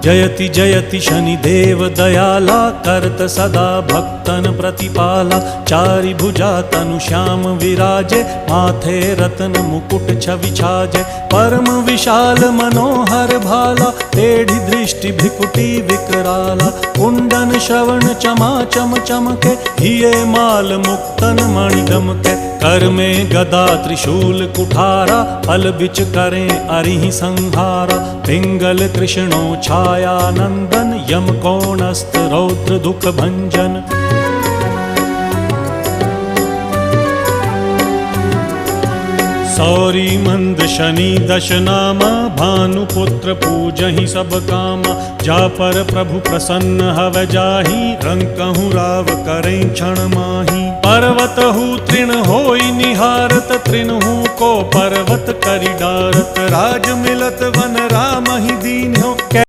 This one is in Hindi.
जयति जयति शनिदेव दयाला, करत सदा भक्तन प्रतिपाला। चारि भुजा तनु श्याम विराजे, माथे रत्न मुकुट छवि छाजे। परम विशाल मनोहर भाला, टेढ़ी दृष्टि भ्रिकुटी विकराला। कुंडन श्रवण चमा चम चमके, हिये माल मुक्तन मणि दमके। कर में गदा त्रिशूल कुठारा, फल बिच करें अरिहि संहारा। पिंगल कृष्णो छाया नंदन, यम कोणस्थ रौद्र दुख भंजन। सौरी मंद शनि दश नामा, भानुपुत्र पूजहि सब कामा। जा पर प्रभु प्रसन्न हव जाहि, रंकहु राव करें क्षण माही। पर्वत हु तृण होई निहारत, तृणहु को पर्वत करि डारत। राज मिलत वन राम ही दीन्हो,